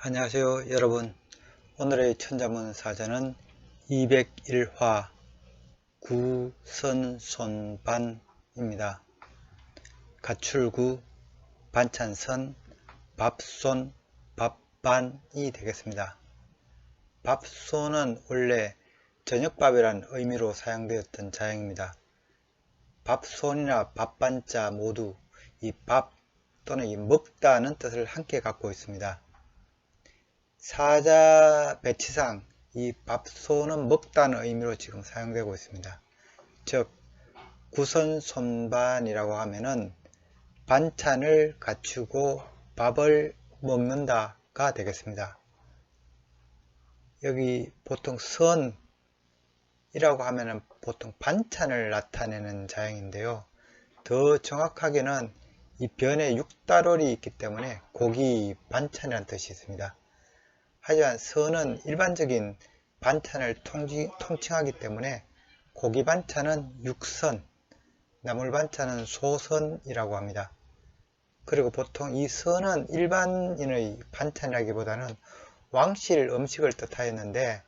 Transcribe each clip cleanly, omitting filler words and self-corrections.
안녕하세요 여러분. 오늘의 천자문 사전은 201화 구선손반입니다. 가출구, 반찬선, 밥손, 밥반이 되겠습니다. 밥손은 원래 저녁밥이란 의미로 사용되었던 자형입니다. 밥손이나 밥반자 모두 이 밥 또는 이 먹다는 뜻을 함께 갖고 있습니다. 사자 배치상 이 밥손은 먹다는 의미로 지금 사용되고 있습니다. 즉 구선손반이라고 하면은 반찬을 갖추고 밥을 먹는다가 되겠습니다. 여기 보통 선이라고 하면은 보통 반찬을 나타내는 자형인데요. 더 정확하게는 이 변에 육달월이 있기 때문에 고기 반찬이라는 뜻이 있습니다. 하지만 선은 일반적인 반찬을 통칭하기 때문에 고기 반찬은 육선, 나물 반찬은 소선이라고 합니다. 그리고 보통 이 선은 일반인의 반찬이라기보다는 왕실 음식을 뜻하였는데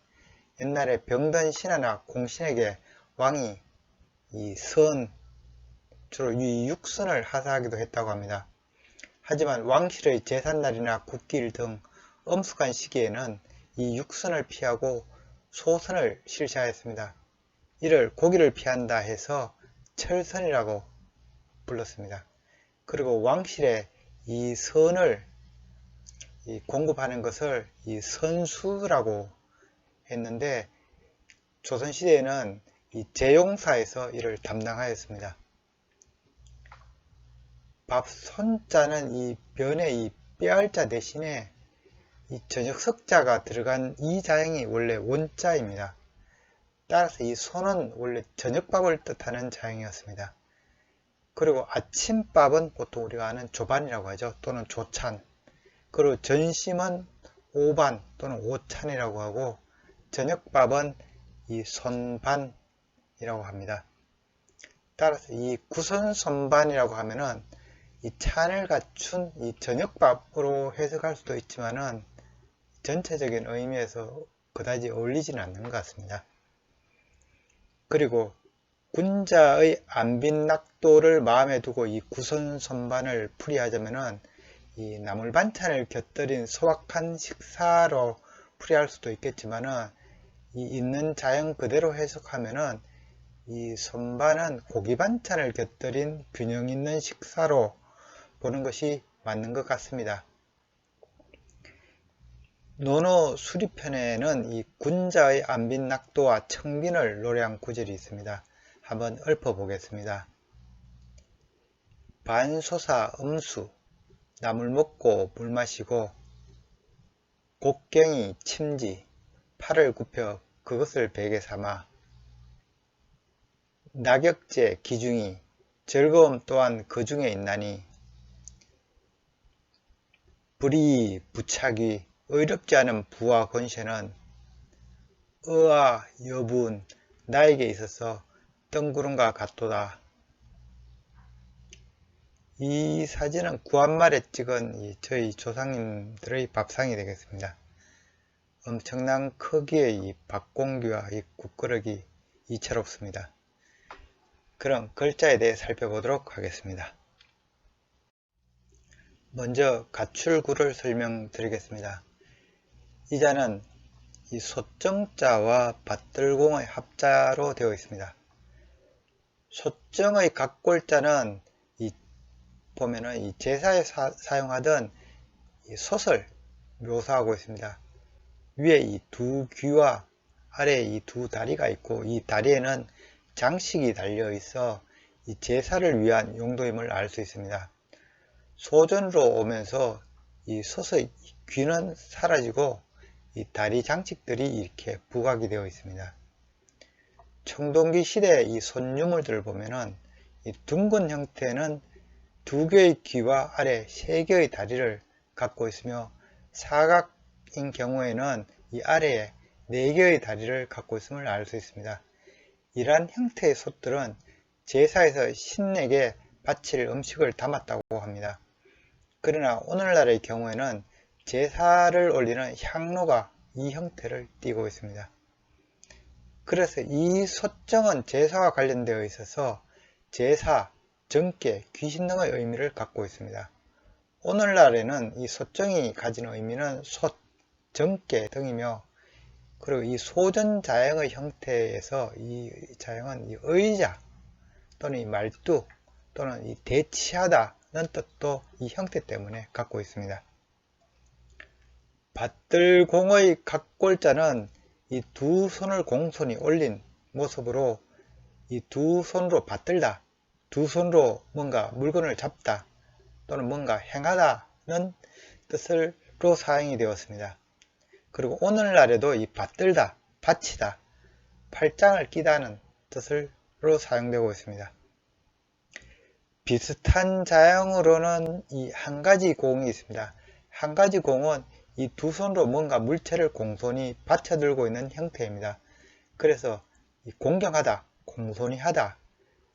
옛날에 병든 신하나 공신에게 왕이 이 선, 주로 이 육선을 하사하기도 했다고 합니다. 하지만 왕실의 제삿날이나 국기일 등 엄숙한 시기에는 이 육선을 피하고 소선을 실시하였습니다. 이를 고기를 피한다 해서 철선이라고 불렀습니다. 그리고 왕실에 이 선을 공급하는 것을 이 선수라고 했는데 조선시대에는 이 재용사에서 이를 담당하였습니다. 밥손자는 이 변의 이 뼈알자 대신에 이 저녁 석자가 들어간 이 자형이 원래 원자입니다. 따라서 이 손은 원래 저녁밥을 뜻하는 자형이었습니다. 그리고 아침밥은 보통 우리가 아는 조반이라고 하죠. 또는 조찬. 그리고 전심은 오반 또는 오찬이라고 하고 저녁밥은 이 손반이라고 합니다. 따라서 이 구선손반이라고 하면은 이 찬을 갖춘 이 저녁밥으로 해석할 수도 있지만은 전체적인 의미에서 그다지 어울리지는 않는 것 같습니다. 그리고 군자의 안빈낙도를 마음에 두고 이 구선손반을 풀이하자면은 이 나물 반찬을 곁들인 소박한 식사로 풀이할 수도 있겠지만은 이 있는 자형 그대로 해석하면은 이 손반은 고기 반찬을 곁들인 균형 있는 식사로 보는 것이 맞는 것 같습니다. 논어 수리편에는 이 군자의 안빈낙도와 청빈을 노래한 구절이 있습니다. 한번 읊어보겠습니다. 반소사 음수, 나물 먹고 물 마시고 곡경이 침지, 팔을 굽혀 그것을 베개 삼아 낙역제 기중이 즐거움 또한 그 중에 있나니 불이 부착이 의롭지 않은 부와 권세는 의와 여분 나에게 있어서 뜬구름과 같도다. 이 사진은 구한말에 찍은 저희 조상님들의 밥상이 되겠습니다. 엄청난 크기의 이 밥공기와 이 국그릇이 이채롭습니다. 그럼 글자에 대해 살펴보도록 하겠습니다. 먼저 가출구를 설명드리겠습니다. 이 자는 이 소정자와 밭들공의 합자로 되어 있습니다. 소정의 각골자는 보면은 이 제사에 사용하던 이 솥을 묘사하고 있습니다. 위에 이 두 귀와 아래에 이 두 다리가 있고 이 다리에는 장식이 달려 있어 이 제사를 위한 용도임을 알 수 있습니다. 소전으로 오면서 이 솥의 귀는 사라지고 이 다리 장식들이 이렇게 부각이 되어 있습니다. 청동기 시대의 이 손유물들을 보면은 이 둥근 형태는 두 개의 귀와 아래 세 개의 다리를 갖고 있으며 사각인 경우에는 이 아래에 네 개의 다리를 갖고 있음을 알 수 있습니다. 이러한 형태의 솥들은 제사에서 신에게 바칠 음식을 담았다고 합니다. 그러나 오늘날의 경우에는 제사를 올리는 향로가 이 형태를 띠고 있습니다. 그래서 이 소정은 제사와 관련되어 있어서 제사, 정계, 귀신 등의 의미를 갖고 있습니다. 오늘날에는 이 소정이 가진 의미는 솥, 정계 등이며, 그리고 이 소전자형의 형태에서 이 자형은 이 의자 또는 이 말뚝 또는 이 대치하다는 뜻도 이 형태 때문에 갖고 있습니다. 밭들공의 각골자는 이 두 손을 공손히 올린 모습으로 이 두 손으로 받들다, 두 손으로 뭔가 물건을 잡다 또는 뭔가 행하다는 뜻으로 사용이 되었습니다. 그리고 오늘날에도 이 받들다, 받치다, 팔짱을 끼다는 뜻으로 사용되고 있습니다. 비슷한 자형으로는 이 한 가지 공이 있습니다. 한 가지 공은 이 두 손으로 뭔가 물체를 공손히 받쳐들고 있는 형태입니다. 그래서 이 공경하다, 공손히 하다,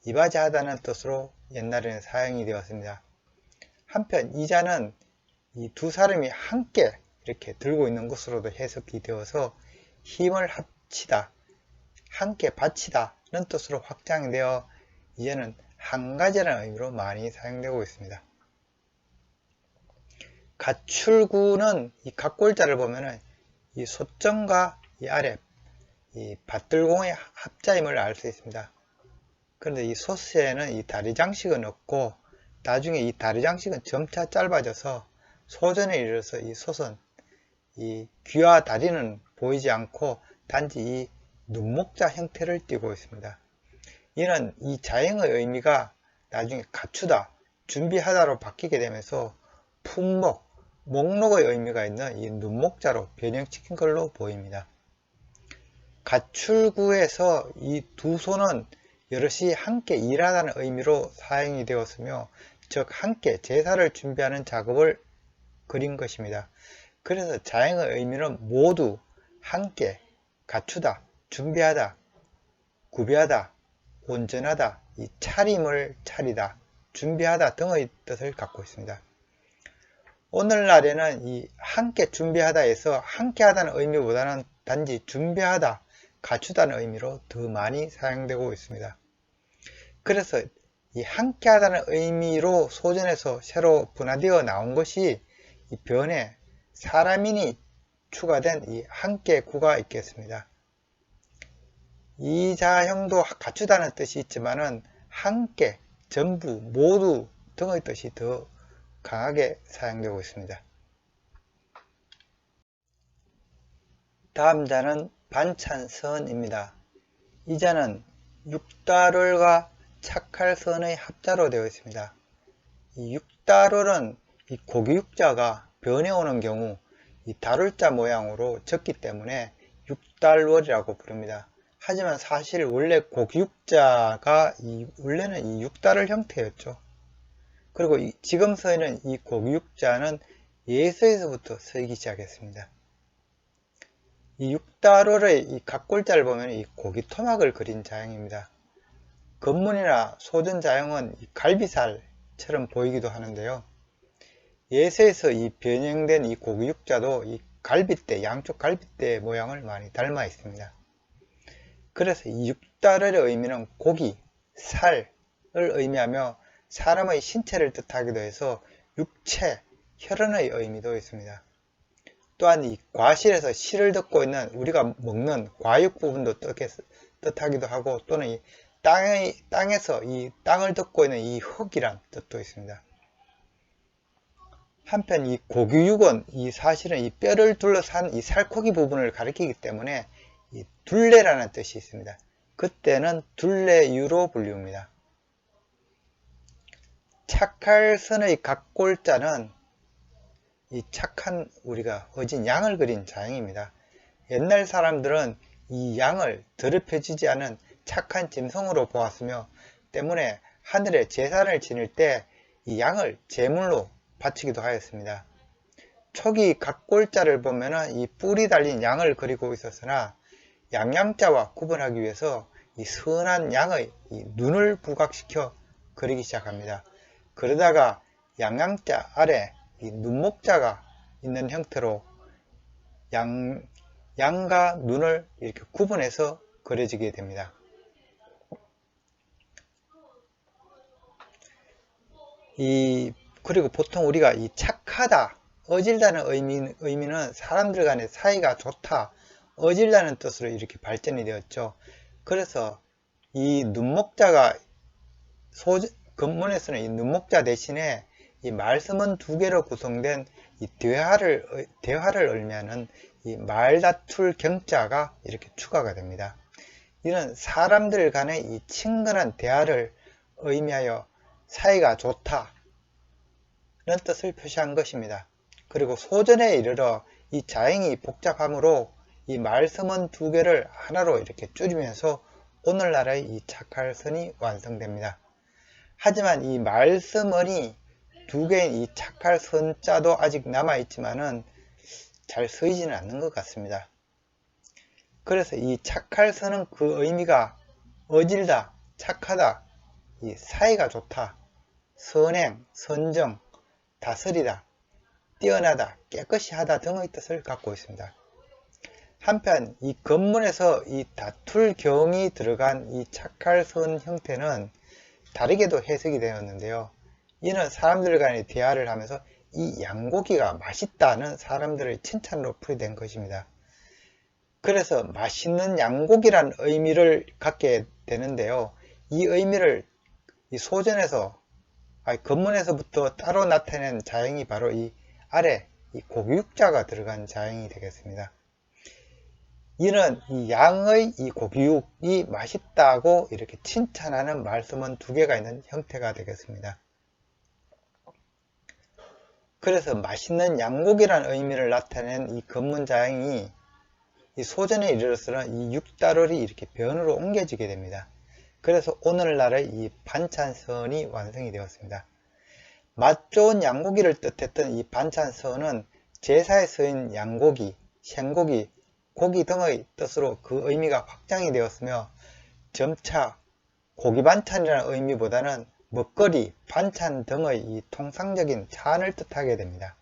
이바지하다는 뜻으로 옛날에는 사용이 되었습니다. 한편 이 자는 이 두 사람이 함께 이렇게 들고 있는 것으로도 해석이 되어서 힘을 합치다, 함께 바치다는 뜻으로 확장이 되어 이제는 한 가지라는 의미로 많이 사용되고 있습니다. 가출구는 이 각골자를 보면은 이 소정과 이 아래 이 밭들공의 합자임을 알 수 있습니다. 그런데 이 소스에는 이 다리 장식은 없고 나중에 이 다리 장식은 점차 짧아져서 소전에 이르러서 이 솥은 이 귀와 다리는 보이지 않고 단지 이 눈목자 형태를 띠고 있습니다. 이는 이 자형의 의미가 나중에 갖추다, 준비하다로 바뀌게 되면서 품목, 목록의 의미가 있는 이 눈목자로 변형시킨 걸로 보입니다. 가출구에서 이 두 손은 여럿이 함께 일하다는 의미로 사용이 되었으며, 즉 함께 제사를 준비하는 작업을 그린 것입니다. 그래서 자형의 의미는 모두 함께 갖추다, 준비하다, 구비하다, 온전하다, 이 차림을 차리다, 준비하다 등의 뜻을 갖고 있습니다. 오늘날에는 이 함께 준비하다에서 함께 하다는 의미보다는 단지 준비하다, 갖추다는 의미로 더 많이 사용되고 있습니다. 그래서 이 함께 하다는 의미로 소전에서 새로 분화되어 나온 것이 이 변에 사람인이 추가된 이 함께 구가 있겠습니다. 이 자형도 갖추다는 뜻이 있지만은 함께, 전부, 모두 등의 뜻이 더 강하게 사용되고 있습니다. 다음 자는 반찬선입니다. 이 자는 육다롤과 착할선의 합자로 되어 있습니다. 이 육다롤은 이 고기육자가 변해오는 경우 이 다룰자 모양으로 적기 때문에 육달월이라고 부릅니다. 하지만 사실 원래 고기육자가 원래는 이 육다롤 형태였죠. 그리고 지금 서에는 이 고기육자는 예서에서부터 서이기 시작했습니다. 이 육다롤의 이 각골자를 보면 이 고기 토막을 그린 자형입니다. 건문이나 소전 자형은 이 갈비살처럼 보이기도 하는데요. 예서에서 이 변형된 이 고기육자도 이 갈빗대, 양쪽 갈빗대 모양을 많이 닮아 있습니다. 그래서 이 육다롤의 의미는 고기, 살을 의미하며 사람의 신체를 뜻하기도 해서 육체, 혈흔의 의미도 있습니다. 또한 이 과실에서 실을 듣고 있는 우리가 먹는 과육 부분도 뜻하기도 하고, 또는 이 땅에서 이 땅을 듣고 있는 이 흙이란 뜻도 있습니다. 한편 이 고기육은 이 사실은 이 뼈를 둘러싼 이 살코기 부분을 가리키기 때문에 이 둘레라는 뜻이 있습니다. 그때는 둘레유로 불리웁니다. 착할선의 각골자는 이 착한 우리가 어진 양을 그린 자형입니다. 옛날 사람들은 이 양을 더럽혀지지 않은 착한 짐승으로 보았으며 때문에 하늘에 제사를 지낼 때 이 양을 제물로 바치기도 하였습니다. 초기 각골자를 보면은 이 뿔이 달린 양을 그리고 있었으나 양양자와 구분하기 위해서 이 선한 양의 이 눈을 부각시켜 그리기 시작합니다. 그러다가 양양자 아래 이 눈목자가 있는 형태로 양과 눈을 이렇게 구분해서 그려지게 됩니다. 그리고 보통 우리가 이 착하다, 어질다는 의미는 사람들 간의 사이가 좋다, 어질다는 뜻으로 이렇게 발전이 되었죠. 그래서 이 눈목자가 근문에서는 이 눈목자 대신에 이 말씀은 두 개로 구성된 이 대화를 의미하는 이 말다툴 경자가 이렇게 추가가 됩니다. 이는 사람들 간의 이 친근한 대화를 의미하여 사이가 좋다 는 뜻을 표시한 것입니다. 그리고 소전에 이르러 이 자행이 복잡하므로 이 말씀은 두 개를 하나로 이렇게 줄이면서 오늘날의 이 착할선이 완성됩니다. 하지만 이 말씀은이 두 개인 이 착할선자도 아직 남아있지만은 잘 쓰이지는 않는 것 같습니다. 그래서 이 착할선은 그 의미가 어질다, 착하다, 이 사이가 좋다, 선행, 선정, 다스리다, 뛰어나다, 깨끗이 하다 등의 뜻을 갖고 있습니다. 한편 이 건문에서 이 다툴경이 들어간 이 착할선 형태는 다르게도 해석이 되었는데요. 이는 사람들 간의 대화를 하면서 이 양고기가 맛있다는 사람들의 칭찬으로 풀이된 것입니다. 그래서 맛있는 양고기란 의미를 갖게 되는데요. 이 의미를 이 소전에서 건문에서부터 따로 나타낸 자행이 바로 이 아래 이 고기육자가 들어간 자행이 되겠습니다. 이는 이 양의 이 고기육이 맛있다고 이렇게 칭찬하는 말씀은 두 개가 있는 형태가 되겠습니다. 그래서 맛있는 양고기라는 의미를 나타낸 이 건문 자행이 이 소전에 이르러서는 이 육다롤이 이렇게 변으로 옮겨지게 됩니다. 그래서 오늘날의 이 반찬선이 완성이 되었습니다. 맛 좋은 양고기를 뜻했던 이 반찬선은 제사에 쓰인 양고기, 생고기, 고기 등의 뜻으로 그 의미가 확장이 되었으며 점차 고기 반찬이라는 의미보다는 먹거리, 반찬 등의 이 통상적인 찬을 뜻하게 됩니다.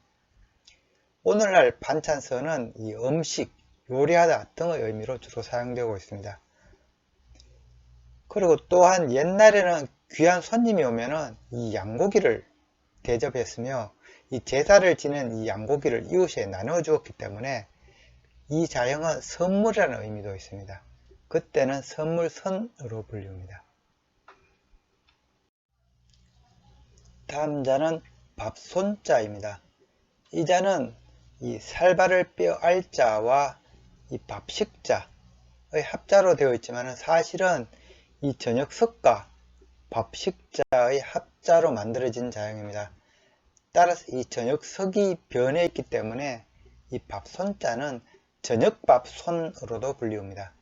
오늘날 반찬선은 이 음식, 요리하다 등의 의미로 주로 사용되고 있습니다. 그리고 또한 옛날에는 귀한 손님이 오면은 이 양고기를 대접했으며 이 제사를 지낸 이 양고기를 이웃에 나누어 주었기 때문에 이 자형은 선물이라는 의미도 있습니다. 그때는 선물선으로 불립니다. 다음 자는 밥손자입니다. 이 자는 이 살바를 뼈 알자와 이 밥식자의 합자로 되어 있지만 사실은 이 저녁석과 밥식자의 합자로 만들어진 자형입니다. 따라서 이 저녁석이 변해 있기 때문에 이 밥손자는 저녁밥손으로도 불리웁니다.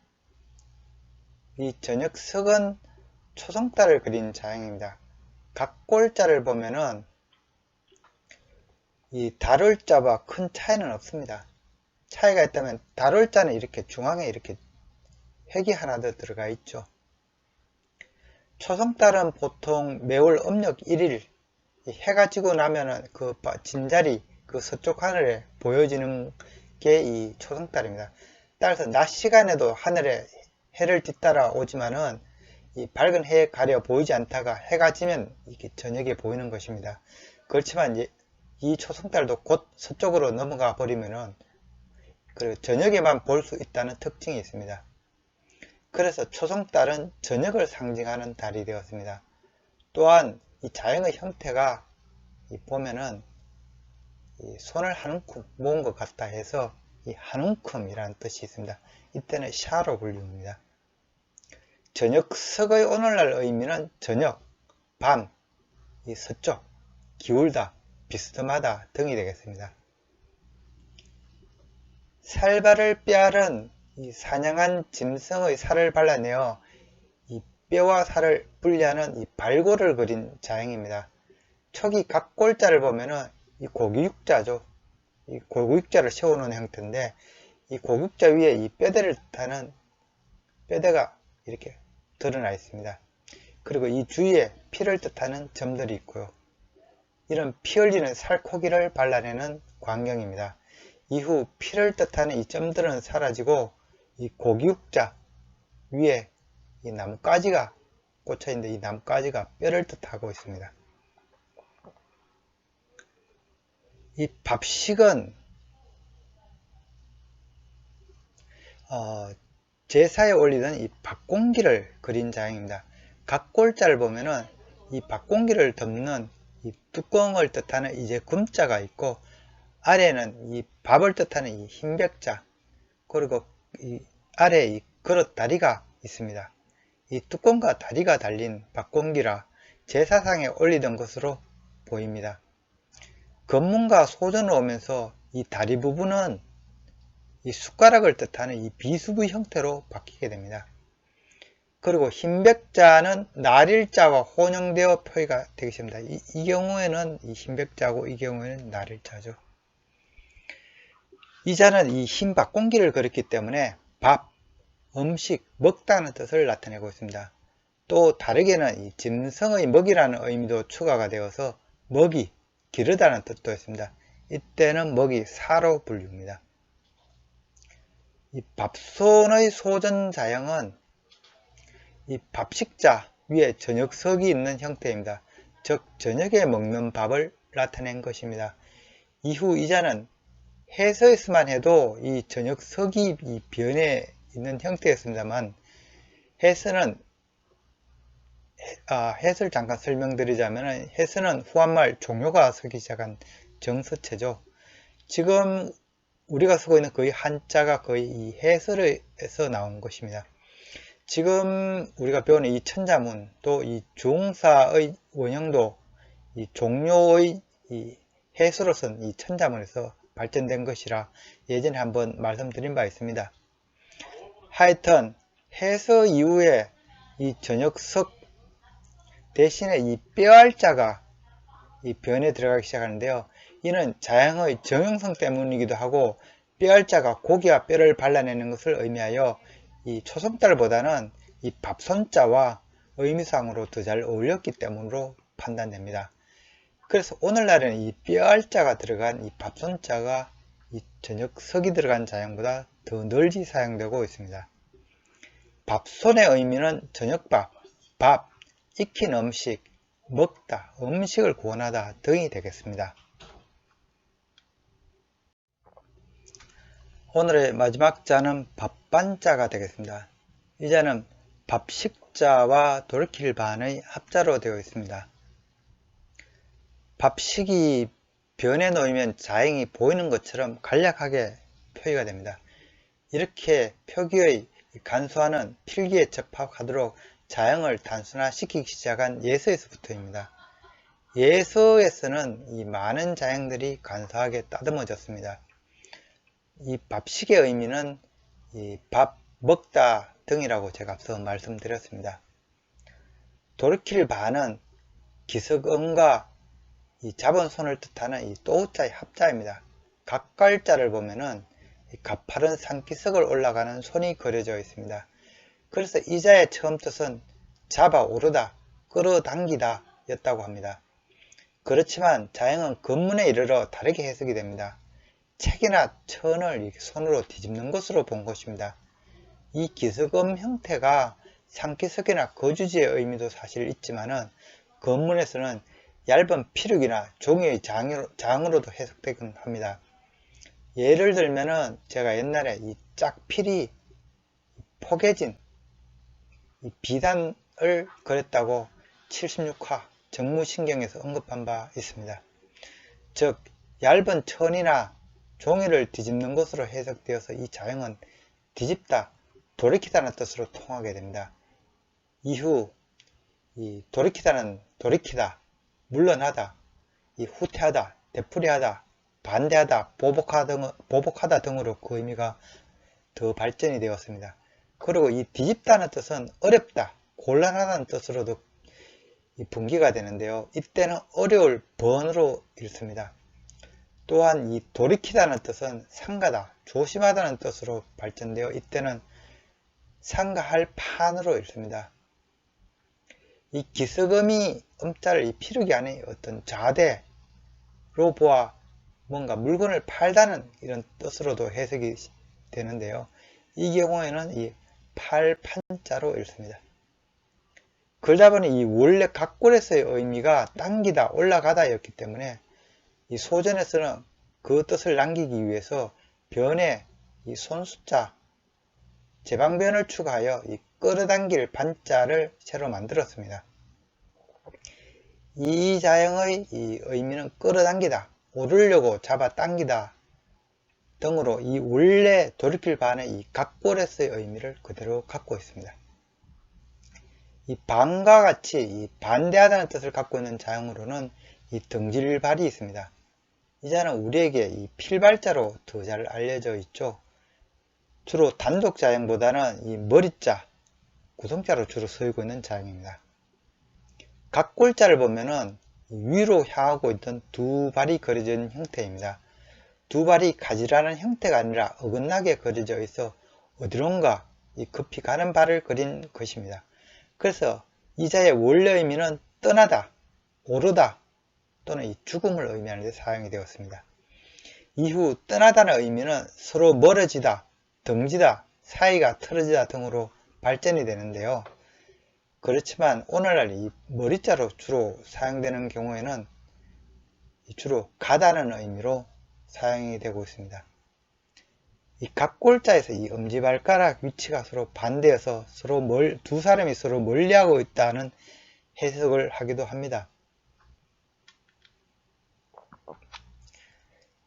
이 저녁석은 초성자를 그린 자형입니다. 각골자를 보면은 이 다룰자와 큰 차이는 없습니다. 차이가 있다면 다룰자는 이렇게 중앙에 이렇게 획이 하나 더 들어가 있죠. 초성달은 보통 매월 음력 1일 해가 지고 나면은 그 진자리 그 서쪽 하늘에 보여지는 게 이 초성달입니다. 따라서 낮 시간에도 하늘에 해를 뒤따라 오지만은 이 밝은 해에 가려 보이지 않다가 해가 지면 이렇게 저녁에 보이는 것입니다. 그렇지만 이 초성달도 곧 서쪽으로 넘어가 버리면은 저녁에만 볼 수 있다는 특징이 있습니다. 그래서 초성달은 저녁을 상징하는 달이 되었습니다. 또한 이 자형의 형태가 보면은 이 손을 한 움큼 모은 것 같다 해서 이 한 움큼이라는 뜻이 있습니다. 이때는 샤로 불립니다. 저녁석의 오늘날 의미는 저녁, 밤, 이 서쪽, 기울다, 비스듬하다 등이 되겠습니다. 살바를 뼈알은 이 사냥한 짐승의 살을 발라내어 이 뼈와 살을 분리하는 이 발골을 그린 자형입니다. 초기 각골자를 보면은 이 고기육자죠. 이 고기육자를 세우는 형태인데 이 고기육자 위에 이 뼈대를 뜻하는 뼈대가 이렇게 드러나 있습니다. 그리고 이 주위에 피를 뜻하는 점들이 있고요. 이런 피 흘리는 살코기를 발라내는 광경입니다. 이후 피를 뜻하는 이 점들은 사라지고 이 고기육자 위에 이 나뭇가지가 꽂혀 있는데 이 나뭇가지가 뼈를 뜻하고 있습니다. 이 밥식은 제사에 올리던 이 밥공기를 그린 자형입니다. 각 골자를 보면은 이 밥공기를 덮는 이 뚜껑을 뜻하는 이제 금자가 있고, 아래는 이 밥을 뜻하는 이 흰백자, 그리고 이 아래에 이 그릇 다리가 있습니다. 이 뚜껑과 다리가 달린 밥공기라 제사상에 올리던 것으로 보입니다. 건문과 소전을 오면서 이 다리 부분은 이 숟가락을 뜻하는 이 비수부 형태로 바뀌게 됩니다. 그리고 흰백자는 날일자와 혼용되어 표기가 되겠습니다. 이 경우에는 이 흰백자고 이 경우에는 날일자죠. 이 자는 이 흰 밥공기를 그렸기 때문에 밥, 음식, 먹다는 뜻을 나타내고 있습니다. 또 다르게는 이 짐승의 먹이라는 의미도 추가가 되어서 먹이, 기르다는 뜻도 있습니다. 이때는 먹이 사로 불립니다. 이 밥손의 소전자형은 이 밥식자 위에 저녁석이 있는 형태입니다. 즉 저녁에 먹는 밥을 나타낸 것입니다. 이후 이 자는 해서에서만 해도 이 저녁석이 이 변해 있는 형태였습니다만, 해서는 해설 잠깐 설명드리자면, 해서는 후한말 종효가 서기 시작한 정서체죠. 지금 우리가 쓰고 있는 거의 한자가 거의 이 해설에서 나온 것입니다. 지금 우리가 배우는 이 천자문, 또 이 중사의 원형도 이 종료의 이 해수로 쓴 이 천자문에서 발전된 것이라 예전에 한번 말씀드린 바 있습니다. 하여튼 해서 이후에 이 저녁석 대신에 이 뼈알자가 이 변에 들어가기 시작하는데요. 이는 자양의 정형성 때문이기도 하고, 뼈알자가 고기와 뼈를 발라내는 것을 의미하여 이 초성달보다는 이 밥손자와 의미상으로 더 잘 어울렸기 때문으로 판단됩니다. 그래서 오늘날에는 이 뼈알자가 들어간 이 밥손자가 이 저녁석이 들어간 자형보다 더 널리 사용되고 있습니다. 밥손의 의미는 저녁밥, 밥, 익힌 음식, 먹다, 음식을 구원하다 등이 되겠습니다. 오늘의 마지막 자는 밥반자가 되겠습니다. 이 자는 밥식자와 돌킬 반의 합자로 되어 있습니다. 밥식이 변에 놓이면 자형이 보이는 것처럼 간략하게 표기가 됩니다. 이렇게 표기의 간소화는 필기에 접합하도록 자형을 단순화시키기 시작한 예서에서부터입니다. 예서에서는 이 많은 자형들이 간소하게 따듬어졌습니다. 이 밥식의 의미는 이 밥, 먹다 등이라고 제가 앞서 말씀드렸습니다. 돌킬 반은 기석음과 이 잡은 손을 뜻하는 이 또자의 합자입니다. 각 갈자를 보면은 이 가파른 산기석을 올라가는 손이 그려져 있습니다. 그래서 이 자의 처음 뜻은 잡아 오르다, 끌어당기다 였다고 합니다. 그렇지만 자형은 근문에 이르러 다르게 해석이 됩니다. 책이나 천을 손으로 뒤집는 것으로 본 것입니다. 이 기석음 형태가 산기석이나 거주지의 의미도 사실 있지만은 근문에서는 얇은 피륙이나 종이의 장으로도 해석되곤 합니다. 예를 들면은 제가 옛날에 이 짝필이 포개진 이 비단을 그렸다고 76화 정무신경에서 언급한 바 있습니다. 즉 얇은 천이나 종이를 뒤집는 것으로 해석되어서 이 자형은 뒤집다, 돌이키다는 뜻으로 통하게 됩니다. 이후 이 돌이키다는 돌이키다, 물러나다, 이 후퇴하다, 되풀이하다, 반대하다, 보복하다 등으로 그 의미가 더 발전이 되었습니다. 그리고 이 뒤집다는 뜻은 어렵다, 곤란하다는 뜻으로도 분기가 되는데요. 이때는 어려울 번으로 읽습니다. 또한 이 돌이키다는 뜻은 상가다, 조심하다는 뜻으로 발전되어 이때는 상가할 판으로 읽습니다. 이 기석음이 음자를 이 피륙이 아닌 어떤 자대로 보아 뭔가 물건을 팔다는 이런 뜻으로도 해석이 되는데요. 이 경우에는 이 팔판자로 읽습니다. 그러다 보니 이 원래 각골에서의 의미가 당기다, 올라가다 였기 때문에 이 소전에서는 그 뜻을 남기기 위해서 변에 이 손숫자, 제방변을 추가하여 이 끌어당길 반자를 새로 만들었습니다. 이 자형의 이 의미는 끌어당기다, 오르려고 잡아당기다 등으로 이 원래 돌이킬 반의 이 각골에서의 의미를 그대로 갖고 있습니다. 이 반과 같이 이 반대하다는 뜻을 갖고 있는 자형으로는 이 등질발이 있습니다. 이 자는 우리에게 이 필발자로 더 잘 알려져 있죠. 주로 단독 자형보다는 이 머리자, 구성자로 주로 쓰이고 있는 자형입니다. 각골자를 보면은 위로 향하고 있던 두 발이 그려져 있는 형태입니다. 두 발이 가지런한 형태가 아니라 어긋나게 그려져 있어 어디론가 급히 가는 발을 그린 것입니다. 그래서 이 자의 원래 의미는 떠나다, 오르다 또는 이 죽음을 의미하는 데 사용이 되었습니다. 이후 떠나다는 의미는 서로 멀어지다, 등지다, 사이가 틀어지다 등으로 발전이 되는데요. 그렇지만 오늘날 이 머리자로 주로 사용되는 경우에는 주로 가다는 의미로 사용이 되고 있습니다. 이 각골자에서 이 엄지발가락 위치가 서로 반대여서 두 사람이 서로 멀리하고 있다는 해석을 하기도 합니다.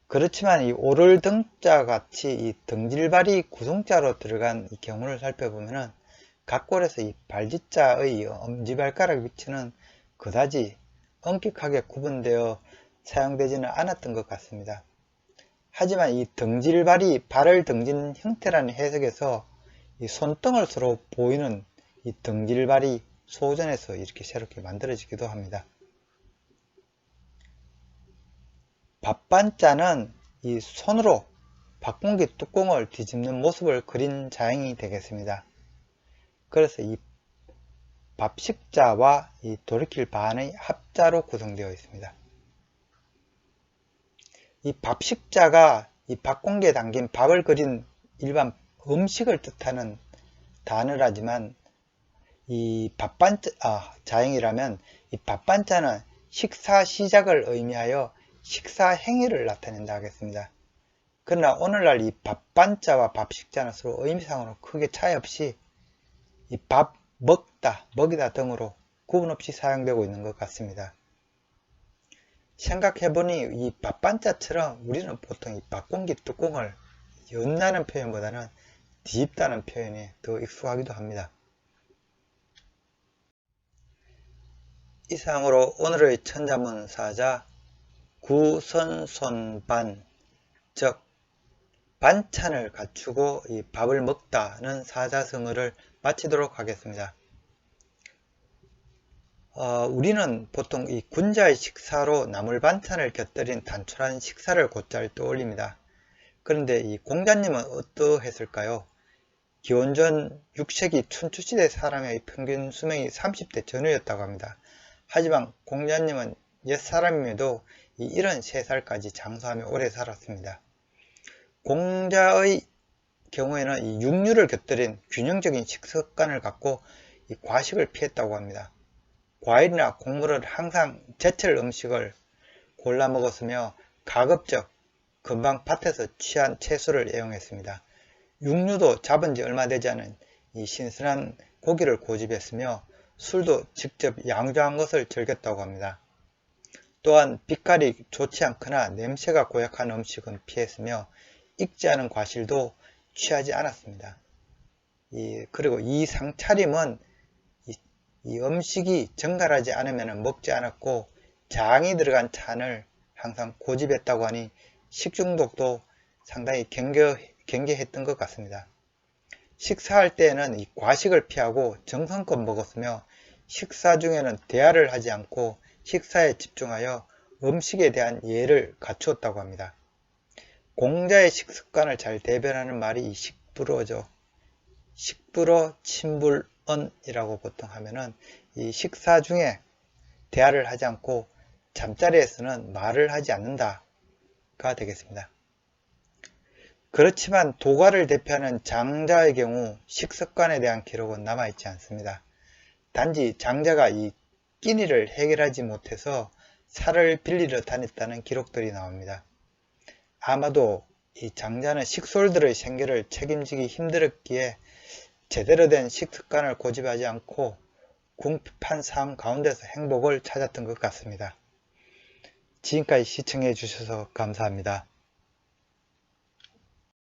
그렇지만 이 오를 등자 같이 이 등질발이 구성자로 들어간 이 경우를 살펴보면은 각골에서 이 발짓자의 엄지발가락 위치는 그다지 엄격하게 구분되어 사용되지는 않았던 것 같습니다. 하지만 이 등질발이 발을 등지는 형태라는 해석에서 이 손등을 서로 보이는 이 등질발이 소전에서 이렇게 새롭게 만들어지기도 합니다. 밥반자는 이 손으로 밥공기 뚜껑을 뒤집는 모습을 그린 자형이 되겠습니다. 그래서 이 밥식자와 이 돌이킬 반의 합자로 구성되어 있습니다. 이 밥식자가 이 밥공기에 담긴 밥을 그린 일반 음식을 뜻하는 단어라지만 이 자형이라면 이 밥반자는 식사 시작을 의미하여 식사 행위를 나타낸다 하겠습니다. 그러나 오늘날 이 밥반자와 밥식자는 서로 의미상으로 크게 차이 없이 이 밥 먹다, 먹이다 등으로 구분 없이 사용되고 있는 것 같습니다. 생각해보니 이 밥반자처럼 우리는 보통 이 밥공기 뚜껑을 연다는 표현보다는 뒤집다는 표현이 더 익숙하기도 합니다. 이상으로 오늘의 천자문 사자 구선손반, 즉 반찬을 갖추고 이 밥을 먹다는 사자성어를 마치도록 하겠습니다. 우리는 보통 이 군자의 식사로 나물 반찬을 곁들인 단촐한 식사를 곧잘 떠올립니다. 그런데 이 공자님은 어떠했을까요? 기원전 6세기 춘추시대 사람의 평균 수명이 30대 전후였다고 합니다. 하지만 공자님은 옛사람임에도 이 73살까지 장수하며 오래 살았습니다. 공자의 경우에는 이 육류를 곁들인 균형적인 식습관을 갖고 이 과식을 피했다고 합니다. 과일이나 곡물은 항상 제철 음식을 골라 먹었으며 가급적 금방 밭에서 취한 채소를 애용했습니다. 육류도 잡은 지 얼마 되지 않은 이 신선한 고기를 고집했으며 술도 직접 양조한 것을 즐겼다고 합니다. 또한 빛깔이 좋지 않거나 냄새가 고약한 음식은 피했으며 익지 않은 과실도 취하지 않았습니다. 그리고 이 상차림은 이 음식이 정갈하지 않으면 먹지 않았고 장이 들어간 찬을 항상 고집했다고 하니 식중독도 상당히 경계했던 것 같습니다. 식사할 때에는 이 과식을 피하고 정성껏 먹었으며 식사 중에는 대화를 하지 않고 식사에 집중하여 음식에 대한 예를 갖추었다고 합니다. 공자의 식습관을 잘 대변하는 말이 이 식불어죠. 식불어 침불언이라고 보통 하면은 이 식사 중에 대화를 하지 않고 잠자리에서는 말을 하지 않는다. 기록가 되겠습니다. 그렇지만 도가를 대표하는 장자의 경우 식습관에 대한 기록은 남아있지 않습니다. 단지 장자가 이 끼니를 해결하지 못해서 살을 빌리러 다녔다는 기록들이 나옵니다. 아마도 이 장자는 식솔들의 생계를 책임지기 힘들었기에 제대로 된 식습관을 고집하지 않고 궁핍한 삶 가운데서 행복을 찾았던 것 같습니다. 지금까지 시청해 주셔서 감사합니다.